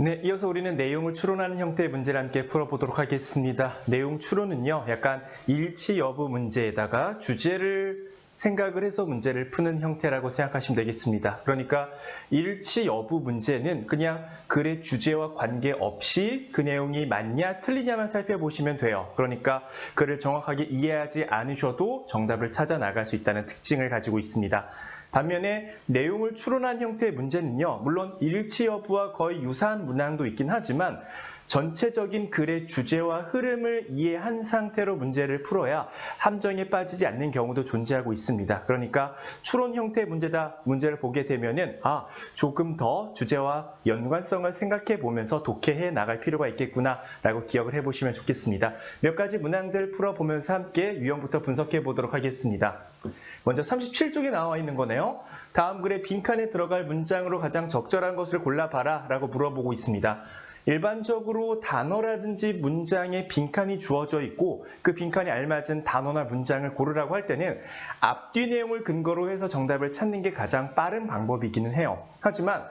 네, 이어서 우리는 내용을 추론하는 형태의 문제를 함께 풀어보도록 하겠습니다. 내용 추론은요, 약간 일치 여부 문제에다가 주제를 생각을 해서 문제를 푸는 형태라고 생각하시면 되겠습니다. 그러니까 일치 여부 문제는 그냥 글의 주제와 관계없이 그 내용이 맞냐 틀리냐만 살펴보시면 돼요. 그러니까 글을 정확하게 이해하지 않으셔도 정답을 찾아 나갈 수 있다는 특징을 가지고 있습니다. 반면에 내용을 추론한 형태의 문제는요, 물론 일치 여부와 거의 유사한 문항도 있긴 하지만 전체적인 글의 주제와 흐름을 이해한 상태로 문제를 풀어야 함정에 빠지지 않는 경우도 존재하고 있습니다. 그러니까 추론 형태의 문제를 보게 되면은 조금 더 주제와 연관성을 생각해 보면서 독해해 나갈 필요가 있겠구나라고 기억을 해보시면 좋겠습니다. 몇 가지 문항들 풀어보면서 함께 유형부터 분석해 보도록 하겠습니다. 먼저 37쪽에 나와 있는 거네요. 다음 글의 빈칸에 들어갈 문장으로 가장 적절한 것을 골라봐라 라고 물어보고 있습니다. 일반적으로 단어라든지 문장에 빈칸이 주어져 있고 그 빈칸에 알맞은 단어나 문장을 고르라고 할 때는 앞뒤 내용을 근거로 해서 정답을 찾는 게 가장 빠른 방법이기는 해요. 하지만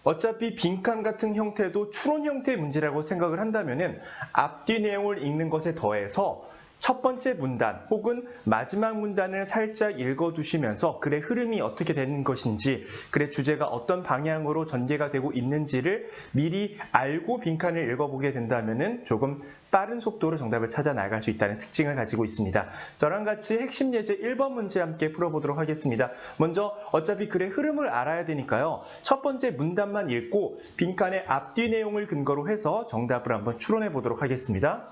어차피 빈칸 같은 형태도 추론 형태의 문제라고 생각을 한다면은 앞뒤 내용을 읽는 것에 더해서 첫 번째 문단 혹은 마지막 문단을 살짝 읽어두시면서 글의 흐름이 어떻게 되는 것인지, 글의 주제가 어떤 방향으로 전개가 되고 있는지를 미리 알고 빈칸을 읽어보게 된다면 조금 빠른 속도로 정답을 찾아 나갈 수 있다는 특징을 가지고 있습니다. 저랑 같이 핵심 예제 1번 문제 함께 풀어보도록 하겠습니다. 먼저 어차피 글의 흐름을 알아야 되니까요. 첫 번째 문단만 읽고 빈칸의 앞뒤 내용을 근거로 해서 정답을 한번 추론해 보도록 하겠습니다.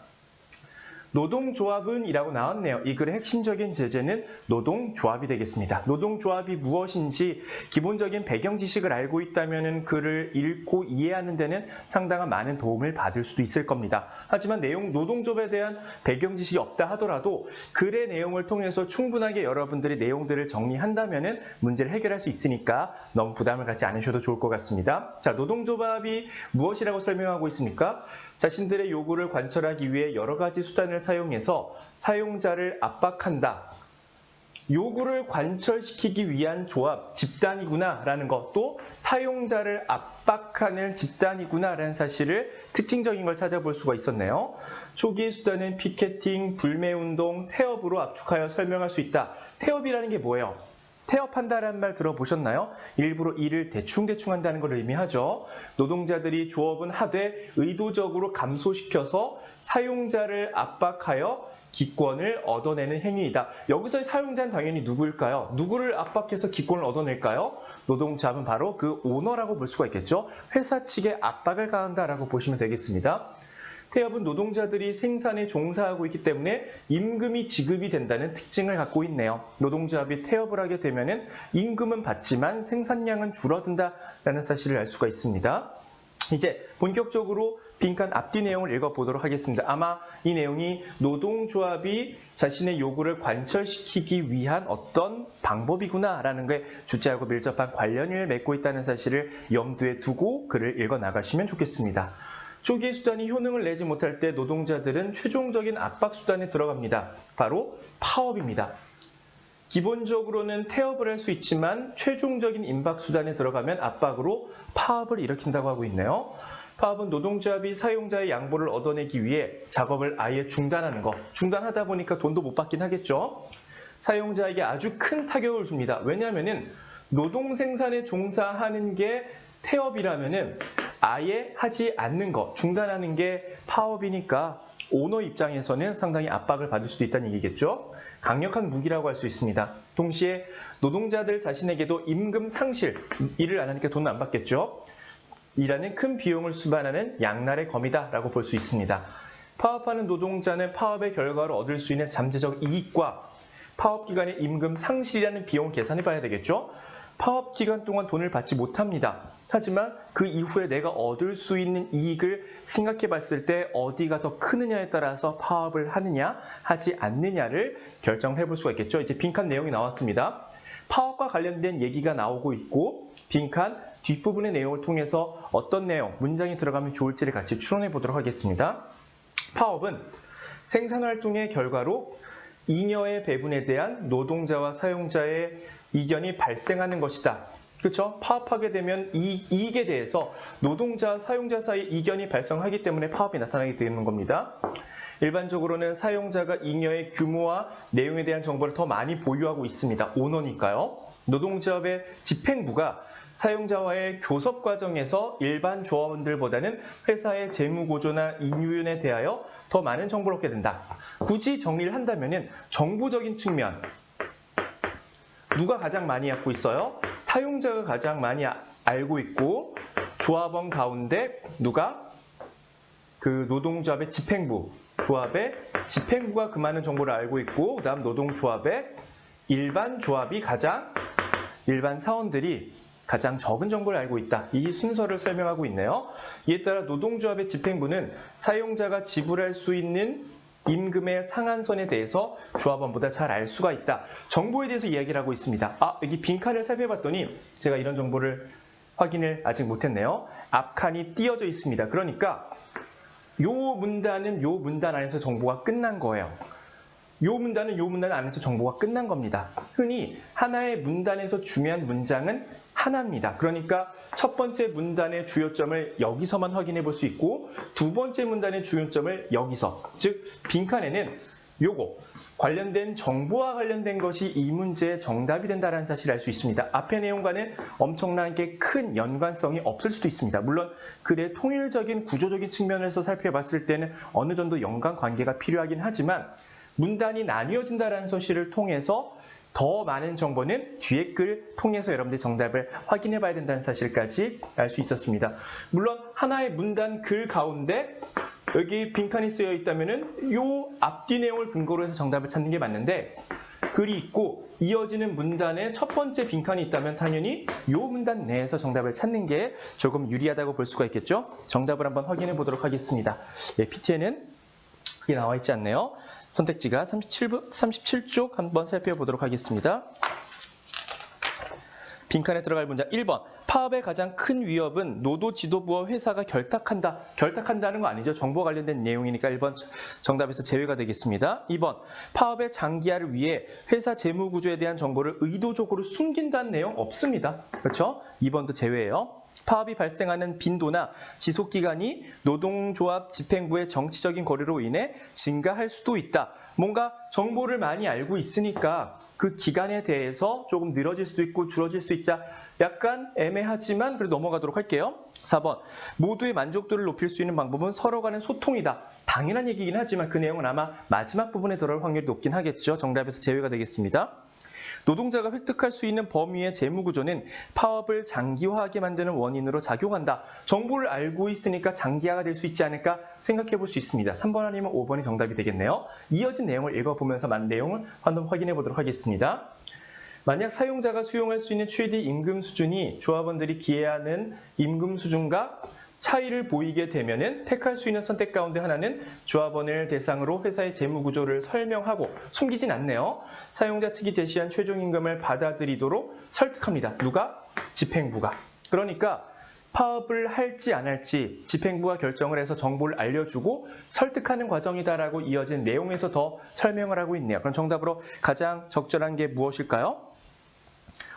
노동조합은 이라고 나왔네요. 이 글의 핵심적인 제재는 노동조합이 되겠습니다. 노동조합이 무엇인지 기본적인 배경 지식을 알고 있다면 글을 읽고 이해하는 데는 상당한 많은 도움을 받을 수도 있을 겁니다. 하지만 노동조합에 대한 배경 지식이 없다 하더라도 글의 내용을 통해서 충분하게 여러분들이 내용들을 정리한다면 문제를 해결할 수 있으니까 너무 부담을 갖지 않으셔도 좋을 것 같습니다. 자, 노동조합이 무엇이라고 설명하고 있습니까? 자신들의 요구를 관철하기 위해 여러 가지 수단을 사용해서 사용자를 압박한다. 요구를 관철시키기 위한 조합, 집단이구나 라는 것도 사용자를 압박하는 집단이구나 라는 사실을 특징적인 걸 찾아볼 수가 있었네요. 초기의 수단은 피켓팅, 불매운동, 태업으로 압축하여 설명할 수 있다. 태업이라는 게 뭐예요? 태업한다라는 말 들어보셨나요? 일부러 일을 대충 한다는 걸 의미하죠. 노동자들이 조업은 하되 의도적으로 감소시켜서 사용자를 압박하여 기권을 얻어내는 행위이다. 여기서의 사용자는 당연히 누구일까요? 누구를 압박해서 기권을 얻어낼까요? 노동자는 바로 그 오너라고 볼 수가 있겠죠. 회사 측에 압박을 가한다라고 보시면 되겠습니다. 태업은 노동자들이 생산에 종사하고 있기 때문에 임금이 지급이 된다는 특징을 갖고 있네요. 노동조합이 태업을 하게 되면 임금은 받지만 생산량은 줄어든다라는 사실을 알 수가 있습니다. 이제 본격적으로 빈칸 앞뒤 내용을 읽어보도록 하겠습니다. 아마 이 내용이 노동조합이 자신의 요구를 관철시키기 위한 어떤 방법이구나라는 게 주제하고 밀접한 관련을 맺고 있다는 사실을 염두에 두고 글을 읽어나가시면 좋겠습니다. 초기의 수단이 효능을 내지 못할 때 노동자들은 최종적인 압박 수단에 들어갑니다. 바로 파업입니다. 기본적으로는 태업을 할 수 있지만 최종적인 임박 수단에 들어가면 압박으로 파업을 일으킨다고 하고 있네요. 파업은 노동조합이 사용자의 양보를 얻어내기 위해 작업을 아예 중단하는 것. 중단하다 보니까 돈도 못 받긴 하겠죠. 사용자에게 아주 큰 타격을 줍니다. 왜냐하면 노동 생산에 종사하는 게 태업이라면은 아예 하지 않는 것, 중단하는 게 파업이니까 오너 입장에서는 상당히 압박을 받을 수도 있다는 얘기겠죠. 강력한 무기라고 할 수 있습니다. 동시에 노동자들 자신에게도 임금 상실, 일을 안 하니까 돈을 안 받겠죠. 이라는 큰 비용을 수반하는 양날의 검이다라고 볼 수 있습니다. 파업하는 노동자는 파업의 결과로 얻을 수 있는 잠재적 이익과 파업 기간의 임금 상실이라는 비용을 계산해 봐야 되겠죠. 파업 기간 동안 돈을 받지 못합니다. 하지만 그 이후에 내가 얻을 수 있는 이익을 생각해 봤을 때 어디가 더 크느냐에 따라서 파업을 하느냐 하지 않느냐를 결정해 볼 수가 있겠죠. 이제 빈칸 내용이 나왔습니다. 파업과 관련된 얘기가 나오고 있고 빈칸 뒷부분의 내용을 통해서 어떤 내용, 문장이 들어가면 좋을지를 같이 추론해 보도록 하겠습니다. 파업은 생산활동의 결과로 잉여의 배분에 대한 노동자와 사용자의 이견이 발생하는 것이다. 그렇죠? 파업하게 되면 이익에 대해서 노동자, 사용자 사이 이견이 발생하기 때문에 파업이 나타나게 되는 겁니다. 일반적으로는 사용자가 잉여의 규모와 내용에 대한 정보를 더 많이 보유하고 있습니다. 오너니까요. 노동조합의 집행부가 사용자와의 교섭 과정에서 일반 조합원들보다는 회사의 재무구조나 인유윤에 대하여 더 많은 정보를 얻게 된다. 굳이 정리를 한다면 정보적인 측면, 누가 가장 많이 갖고 있어요? 사용자가 가장 많이 알고 있고, 조합원 가운데 누가? 그 노동조합의 집행부, 조합의 집행부가 그 많은 정보를 알고 있고, 그다음 노동조합의 일반 조합이 일반 사원들이 가장 적은 정보를 알고 있다. 이 순서를 설명하고 있네요. 이에 따라 노동조합의 집행부는 사용자가 지불할 수 있는 임금의 상한선에 대해서 조합원보다 잘 알 수가 있다. 정보에 대해서 이야기를 하고 있습니다. 여기 빈칸을 살펴봤더니 제가 이런 정보를 확인을 아직 못했네요. 앞칸이 띄어져 있습니다. 그러니까 요 문단은 요 문단 안에서 정보가 끝난 거예요. 요 문단은 요 문단 안에서 정보가 끝난 겁니다. 흔히 하나의 문단에서 중요한 문장은 하나입니다. 그러니까 첫 번째 문단의 주요점을 여기서만 확인해 볼 수 있고, 두 번째 문단의 주요점을 여기서, 즉 빈칸에는 요거 관련된 정보와 관련된 것이 이 문제의 정답이 된다는 사실을 알 수 있습니다. 앞의 내용과는 엄청나게 큰 연관성이 없을 수도 있습니다. 물론 글의 통일적인 구조적인 측면에서 살펴봤을 때는 어느 정도 연관관계가 필요하긴 하지만, 문단이 나뉘어진다는 사실을 통해서 더 많은 정보는 뒤에 글 통해서 여러분들이 정답을 확인해 봐야 된다는 사실까지 알 수 있었습니다. 물론 하나의 문단 글 가운데 여기 빈칸이 쓰여 있다면은 요 앞뒤 내용을 근거로 해서 정답을 찾는 게 맞는데, 글이 있고 이어지는 문단에 첫 번째 빈칸이 있다면 당연히 요 문단 내에서 정답을 찾는 게 조금 유리하다고 볼 수가 있겠죠. 정답을 한번 확인해 보도록 하겠습니다. PT에는 이게 나와 있지 않네요. 선택지가 37쪽 한번 살펴보도록 하겠습니다. 빈칸에 들어갈 문장 1번. 파업의 가장 큰 위협은 노도 지도부와 회사가 결탁한다. 결탁한다는 거 아니죠. 정보 관련된 내용이니까 1번 정답에서 제외가 되겠습니다. 2번. 파업의 장기화를 위해 회사 재무구조에 대한 정보를 의도적으로 숨긴다는 내용 없습니다. 그렇죠? 2번도 제외예요. 파업이 발생하는 빈도나 지속기간이 노동조합 집행부의 정치적인 거래로 인해 증가할 수도 있다. 뭔가 정보를 많이 알고 있으니까 그 기간에 대해서 조금 늘어질 수도 있고 줄어질 수 있자. 약간 애매하지만 그래도 넘어가도록 할게요. 4번. 모두의 만족도를 높일 수 있는 방법은 서로 간의 소통이다. 당연한 얘기긴 하지만 그 내용은 아마 마지막 부분에 들어갈 확률이 높긴 하겠죠. 정답에서 제외가 되겠습니다. 노동자가 획득할 수 있는 범위의 재무구조는 파업을 장기화하게 만드는 원인으로 작용한다. 정보를 알고 있으니까 장기화가 될 수 있지 않을까 생각해 볼 수 있습니다. 3번 아니면 5번이 정답이 되겠네요. 이어진 내용을 읽어보면서 맞는 내용을 한번 확인해 보도록 하겠습니다. 만약 사용자가 수용할 수 있는 최대 임금 수준이 조합원들이 기해하는 임금 수준과 차이를 보이게 되면은 택할 수 있는 선택 가운데 하나는 조합원을 대상으로 회사의 재무구조를 설명하고, 숨기진 않네요. 사용자 측이 제시한 최종임금을 받아들이도록 설득합니다. 누가? 집행부가. 그러니까 파업을 할지 안 할지 집행부가 결정을 해서 정보를 알려주고 설득하는 과정이다라고 이어진 내용에서 더 설명을 하고 있네요. 그럼 정답으로 가장 적절한 게 무엇일까요?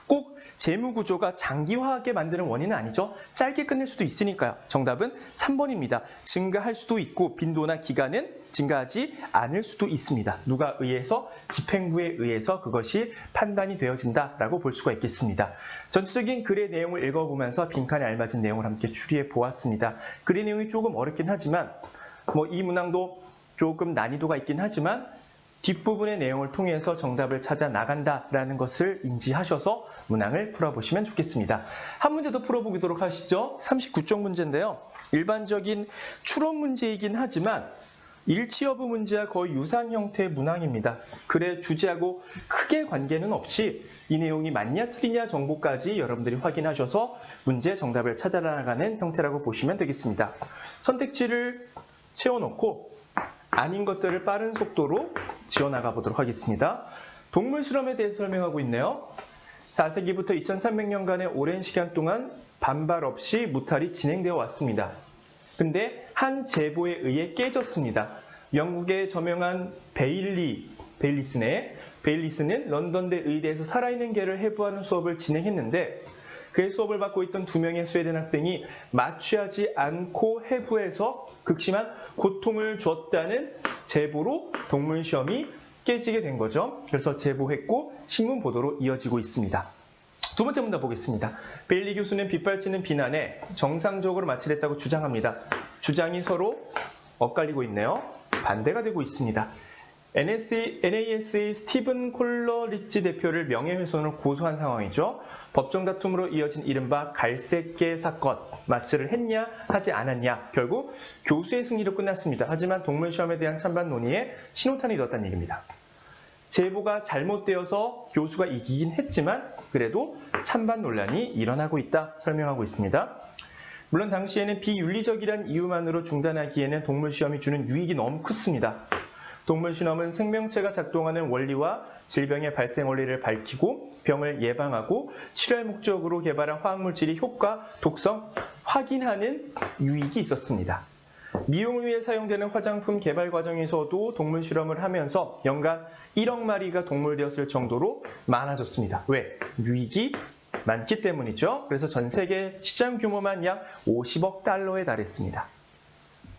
꼭 재무구조가 장기화하게 만드는 원인은 아니죠. 짧게 끝낼 수도 있으니까요. 정답은 3번입니다. 증가할 수도 있고 빈도나 기간은 증가하지 않을 수도 있습니다. 누가 의해서? 집행부에 의해서 그것이 판단이 되어진다라고 볼 수가 있겠습니다. 전체적인 글의 내용을 읽어보면서 빈칸에 알맞은 내용을 함께 추리해 보았습니다. 글의 내용이 조금 어렵긴 하지만 이 문항도 조금 난이도가 있긴 하지만 뒷부분의 내용을 통해서 정답을 찾아 나간다라는 것을 인지하셔서 문항을 풀어보시면 좋겠습니다. 한 문제 더 풀어보도록 하시죠. 39쪽 문제인데요. 일반적인 추론 문제이긴 하지만 일치 여부 문제와 거의 유사한 형태의 문항입니다. 글의 주제하고 크게 관계는 없이 이 내용이 맞냐 틀리냐 정보까지 여러분들이 확인하셔서 문제 정답을 찾아 나가는 형태라고 보시면 되겠습니다. 선택지를 채워놓고 아닌 것들을 빠른 속도로 지어나가 보도록 하겠습니다. 동물 실험에 대해서 설명하고 있네요. 4세기부터 2300년간의 오랜 시간 동안 반발 없이 무탈이 진행되어 왔습니다. 근데 한 제보에 의해 깨졌습니다. 영국의 저명한 베일리스는 런던대 의대에서 살아있는 개를 해부하는 수업을 진행했는데 그의 수업을 받고 있던 2명의 스웨덴 학생이 마취하지 않고 해부해서 극심한 고통을 줬다는 제보로 동물 시험이 깨지게 된 거죠. 그래서 제보했고 신문 보도로 이어지고 있습니다. 두 번째 문단 보겠습니다. 베일리 교수는 빗발치는 비난에 정상적으로 마취를 했다고 주장합니다. 주장이 서로 엇갈리고 있네요. 반대가 되고 있습니다. NAS의 스티븐 콜러리치 대표를 명예훼손으로 고소한 상황이죠. 법정 다툼으로 이어진 이른바 갈색개 사건, 마취를 했냐 하지 않았냐, 결국 교수의 승리로 끝났습니다. 하지만 동물 시험에 대한 찬반 논의에 신호탄이 되었다는 얘기입니다. 제보가 잘못되어서 교수가 이기긴 했지만 그래도 찬반 논란이 일어나고 있다 설명하고 있습니다. 물론 당시에는 비윤리적이란 이유만으로 중단하기에는 동물 시험이 주는 유익이 너무 컸습니다. 동물 실험은 생명체가 작동하는 원리와 질병의 발생 원리를 밝히고 병을 예방하고 치료할 목적으로 개발한 화학물질의 효과, 독성 확인하는 유익이 있었습니다. 미용을 위해 사용되는 화장품 개발 과정에서도 동물 실험을 하면서 연간 1억 마리가 동물되었을 정도로 많아졌습니다. 왜? 유익이 많기 때문이죠. 그래서 전 세계 시장 규모만 약 50억 달러에 달했습니다.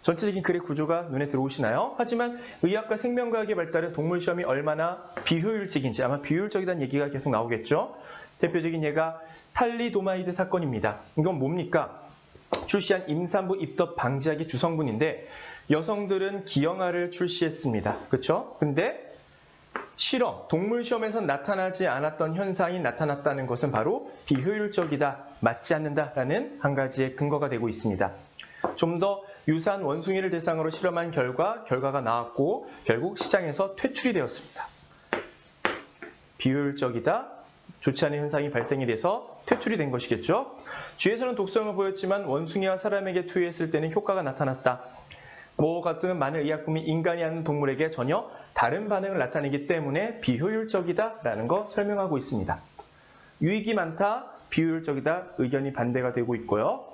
전체적인 글의 구조가 눈에 들어오시나요? 하지만 의학과 생명과학의 발달은 동물 시험이 얼마나 비효율적인지, 아마 비효율적이라는 얘기가 계속 나오겠죠. 대표적인 예가 탈리도마이드 사건입니다. 이건 뭡니까? 출시한 임산부 입덧 방지약의 주성분인데 여성들은 기형아를 출시했습니다. 그렇죠? 근데 실험, 동물 시험에서 나타나지 않았던 현상이 나타났다는 것은 바로 비효율적이다, 맞지 않는다라는 한 가지의 근거가 되고 있습니다. 좀 더 유사한 원숭이를 대상으로 실험한 결과가 나왔고 결국 시장에서 퇴출이 되었습니다. 비효율적이다, 좋지 않은 현상이 발생이 돼서 퇴출이 된 것이겠죠. 쥐에서는 독성을 보였지만 원숭이와 사람에게 투여했을 때는 효과가 나타났다. 같은 많은 의약품이 인간이 아닌 동물에게 전혀 다른 반응을 나타내기 때문에 비효율적이다라는 거 설명하고 있습니다. 유익이 많다, 비효율적이다 의견이 반대가 되고 있고요.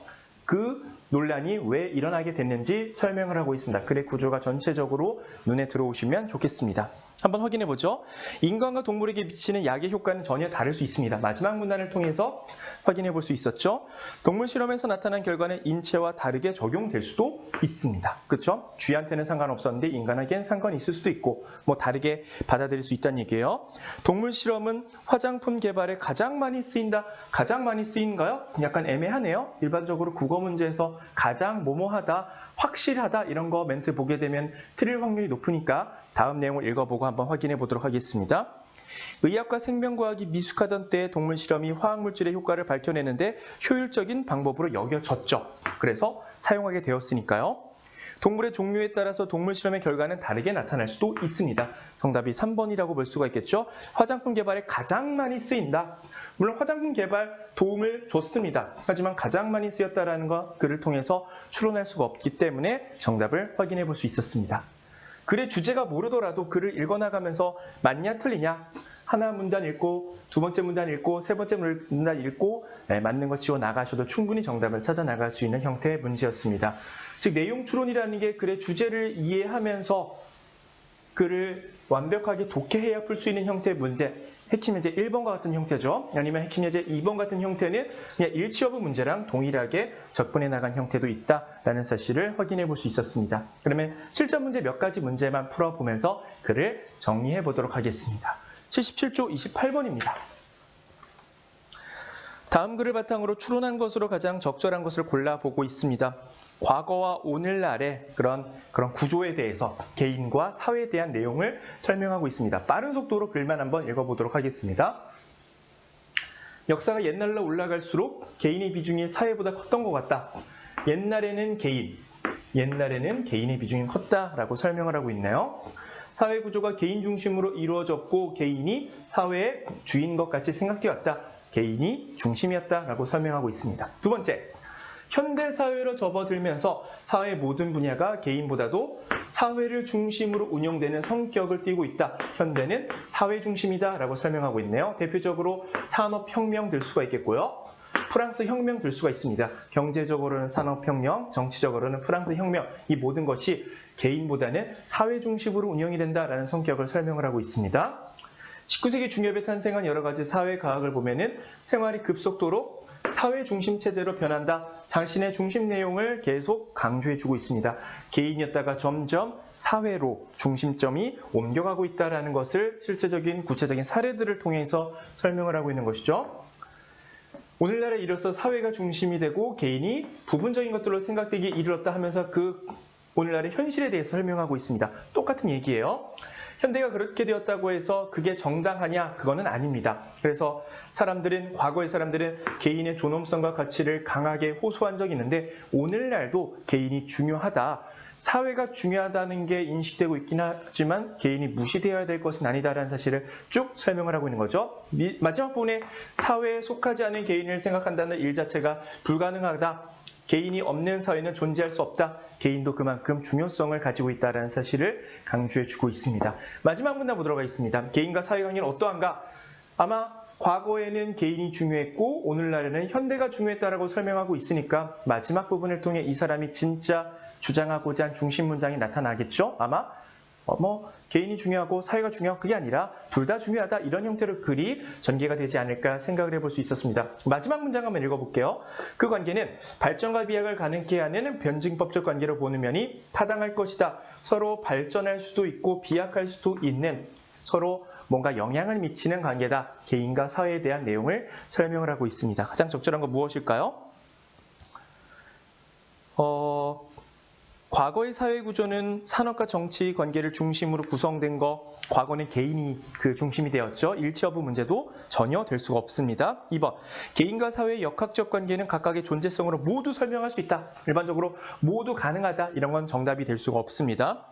그 논란이 왜 일어나게 됐는지 설명을 하고 있습니다. 글의 구조가 전체적으로 눈에 들어오시면 좋겠습니다. 한번 확인해 보죠. 인간과 동물에게 미치는 약의 효과는 전혀 다를 수 있습니다. 마지막 문단을 통해서 확인해 볼 수 있었죠. 동물 실험에서 나타난 결과는 인체와 다르게 적용될 수도 있습니다. 그렇죠? 쥐한테는 상관없었는데 인간에겐 상관이 있을 수도 있고 다르게 받아들일 수 있다는 얘기예요. 동물 실험은 화장품 개발에 가장 많이 쓰인다. 가장 많이 쓰인가요? 약간 애매하네요. 일반적으로 국어 문제에서 가장 뭐뭐하다, 확실하다 이런 거 멘트 보게 되면 틀릴 확률이 높으니까 다음 내용을 읽어보고 한번 확인해 보도록 하겠습니다. 의학과 생명과학이 미숙하던 때에 동물 실험이 화학물질의 효과를 밝혀내는데 효율적인 방법으로 여겨졌죠. 그래서 사용하게 되었으니까요. 동물의 종류에 따라서 동물 실험의 결과는 다르게 나타날 수도 있습니다. 정답이 3번이라고 볼 수가 있겠죠. 화장품 개발에 가장 많이 쓰인다. 물론 화장품 개발 도움을 줬습니다. 하지만 가장 많이 쓰였다는 거 글을 통해서 추론할 수가 없기 때문에 정답을 확인해 볼 수 있었습니다. 글의 주제가 모르더라도 글을 읽어나가면서 맞냐 틀리냐 하나 문단 읽고 두 번째 문단 읽고 세 번째 문단 읽고 맞는 거 지워 나가셔도 충분히 정답을 찾아 나갈 수 있는 형태의 문제였습니다. 즉 내용 추론이라는 게 글의 주제를 이해하면서 글을 완벽하게 독해해야 풀 수 있는 형태의 문제, 핵심 예제 1번과 같은 형태죠. 아니면 핵심 예제 2번 같은 형태는 그냥 일치 여부 문제랑 동일하게 접근해 나간 형태도 있다라는 사실을 확인해 볼 수 있었습니다. 그러면 실전 문제 몇 가지 문제만 풀어보면서 글을 정리해 보도록 하겠습니다. 77조 28번입니다. 다음 글을 바탕으로 추론한 것으로 가장 적절한 것을 골라보고 있습니다. 과거와 오늘날의 그런 구조에 대해서 개인과 사회에 대한 내용을 설명하고 있습니다. 빠른 속도로 글만 한번 읽어보도록 하겠습니다. 역사가 옛날로 올라갈수록 개인의 비중이 사회보다 컸던 것 같다. 옛날에는 개인의 비중이 컸다라고 설명을 하고 있네요. 사회 구조가 개인 중심으로 이루어졌고 개인이 사회의 주인 것 같이 생각되었다. 개인이 중심이었다라고 설명하고 있습니다. 두 번째, 현대사회로 접어들면서 사회의 모든 분야가 개인보다도 사회를 중심으로 운영되는 성격을 띠고 있다. 현대는 사회 중심이다 라고 설명하고 있네요. 대표적으로 산업혁명 될 수가 있겠고요. 프랑스 혁명 될 수가 있습니다. 경제적으로는 산업혁명, 정치적으로는 프랑스 혁명, 이 모든 것이 개인보다는 사회 중심으로 운영이 된다라는 성격을 설명을 하고 있습니다. 19세기 중엽에 탄생한 여러 가지 사회과학을 보면은 생활이 급속도로 사회 중심 체제로 변한다. 자신의 중심 내용을 계속 강조해주고 있습니다. 개인이었다가 점점 사회로 중심점이 옮겨가고 있다는 것을 실제적인 구체적인 사례들을 통해서 설명을 하고 있는 것이죠. 오늘날에 이로써 사회가 중심이 되고 개인이 부분적인 것들로 생각되기 이르렀다 하면서 그 오늘날의 현실에 대해서 설명하고 있습니다. 똑같은 얘기예요. 현대가 그렇게 되었다고 해서 그게 정당하냐? 그거는 아닙니다. 그래서 과거의 사람들은 개인의 존엄성과 가치를 강하게 호소한 적이 있는데 오늘날도 개인이 중요하다. 사회가 중요하다는 게 인식되고 있긴 하지만 개인이 무시되어야 될 것은 아니다라는 사실을 쭉 설명을 하고 있는 거죠. 마지막 부분에 사회에 속하지 않은 개인을 생각한다는 일 자체가 불가능하다. 개인이 없는 사회는 존재할 수 없다. 개인도 그만큼 중요성을 가지고 있다는 사실을 강조해주고 있습니다. 마지막 문단 보도록 하겠습니다. 개인과 사회 관계는 어떠한가? 아마 과거에는 개인이 중요했고 오늘날에는 현대가 중요했다라고 설명하고 있으니까 마지막 부분을 통해 이 사람이 진짜 주장하고자 한 중심 문장이 나타나겠죠? 아마 개인이 중요하고 사회가 중요하고 그게 아니라 둘 다 중요하다 이런 형태로 글이 전개가 되지 않을까 생각을 해볼 수 있었습니다. 마지막 문장 한번 읽어볼게요. 그 관계는 발전과 비약을 가능케 하는 변증법적 관계로 보는 면이 타당할 것이다. 서로 발전할 수도 있고 비약할 수도 있는 서로 뭔가 영향을 미치는 관계다. 개인과 사회에 대한 내용을 설명을 하고 있습니다. 가장 적절한 건 무엇일까요? 과거의 사회 구조는 산업과 정치 관계를 중심으로 구성된 거, 과거는 개인이 그 중심이 되었죠. 일치 여부 문제도 전혀 될 수가 없습니다. 2번, 개인과 사회의 역학적 관계는 각각의 존재성으로 모두 설명할 수 있다. 일반적으로 모두 가능하다. 이런 건 정답이 될 수가 없습니다.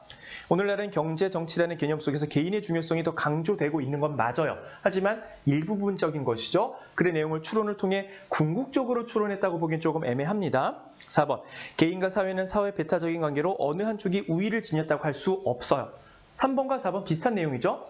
오늘날은 경제, 정치라는 개념 속에서 개인의 중요성이 더 강조되고 있는 건 맞아요. 하지만 일부분적인 것이죠. 글의 내용을 추론을 통해 궁극적으로 추론했다고 보기엔 조금 애매합니다. 4번, 개인과 사회는 사회 배타적인 관계로 어느 한쪽이 우위를 지녔다고 할 수 없어요. 3번과 4번 비슷한 내용이죠.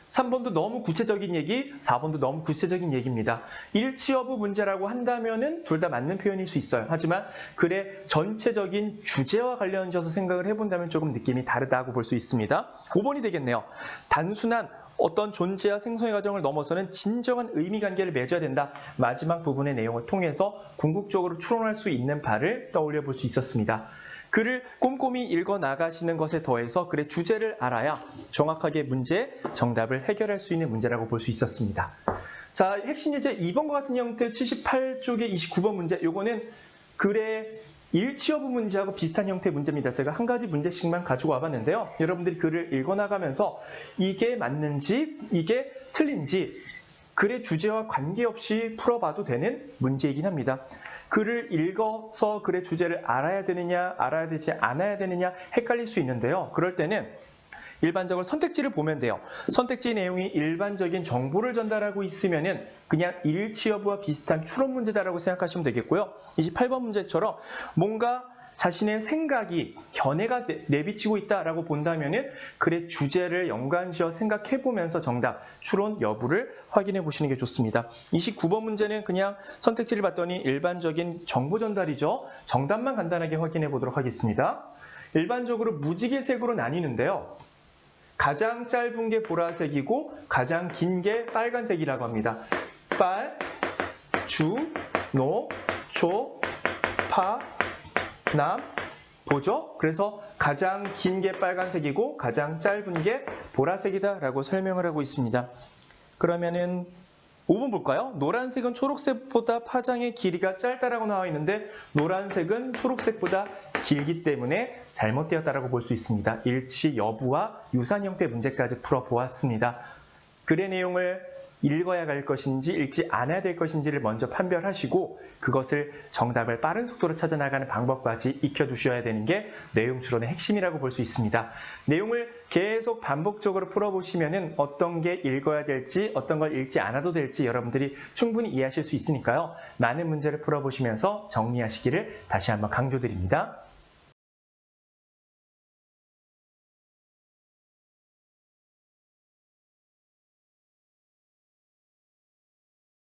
3번도 너무 구체적인 얘기, 4번도 너무 구체적인 얘기입니다. 일치 여부 문제라고 한다면은 둘 다 맞는 표현일 수 있어요. 하지만 글의 전체적인 주제와 관련해서 생각을 해본다면 조금 느낌이 다르다고 볼 수 있습니다. 5번이 되겠네요. 단순한 어떤 존재와 생성의 과정을 넘어서는 진정한 의미관계를 맺어야 된다. 마지막 부분의 내용을 통해서 궁극적으로 추론할 수 있는 바를 떠올려 볼 수 있었습니다. 글을 꼼꼼히 읽어 나가시는 것에 더해서 글의 주제를 알아야 정확하게 정답을 해결할 수 있는 문제라고 볼 수 있었습니다. 자, 핵심 예제 2번과 같은 형태 78쪽의 29번 문제. 요거는 글의 일치 여부 문제하고 비슷한 형태의 문제입니다. 제가 한 가지 문제씩만 가지고 와봤는데요. 여러분들이 글을 읽어 나가면서 이게 맞는지 이게 틀린지 글의 주제와 관계없이 풀어봐도 되는 문제이긴 합니다. 글을 읽어서 글의 주제를 알아야 되느냐, 알아야 되지 않아야 되느냐 헷갈릴 수 있는데요. 그럴 때는 일반적으로 선택지를 보면 돼요. 선택지 내용이 일반적인 정보를 전달하고 있으면은 그냥 일치 여부와 비슷한 추론 문제다라고 생각하시면 되겠고요. 28번 문제처럼 뭔가 자신의 생각이 견해가 내비치고 있다라고 본다면은 글의 주제를 연관지어 생각해보면서 정답, 추론 여부를 확인해 보시는 게 좋습니다. 29번 문제는 그냥 선택지를 봤더니 일반적인 정보 전달이죠. 정답만 간단하게 확인해 보도록 하겠습니다. 일반적으로 무지개색으로 나뉘는데요. 가장 짧은 게 보라색이고 가장 긴 게 빨간색이라고 합니다. 빨, 주, 노, 초, 파, 남, 보죠? 그래서 가장 긴 게 빨간색이고 가장 짧은 게 보라색이다 라고 설명을 하고 있습니다. 그러면은 5번 볼까요? 노란색은 초록색보다 파장의 길이가 짧다라고 나와 있는데 노란색은 초록색보다 길기 때문에 잘못되었다라고 볼 수 있습니다. 일치 여부와 유사한 형태의 문제까지 풀어보았습니다. 글의 내용을 읽어야 할 것인지 읽지 않아야 될 것인지를 먼저 판별하시고 그것을 정답을 빠른 속도로 찾아나가는 방법까지 익혀두셔야 되는 게 내용 추론의 핵심이라고 볼 수 있습니다. 내용을 계속 반복적으로 풀어보시면 어떤 게 읽어야 될지 어떤 걸 읽지 않아도 될지 여러분들이 충분히 이해하실 수 있으니까요. 많은 문제를 풀어보시면서 정리하시기를 다시 한번 강조드립니다.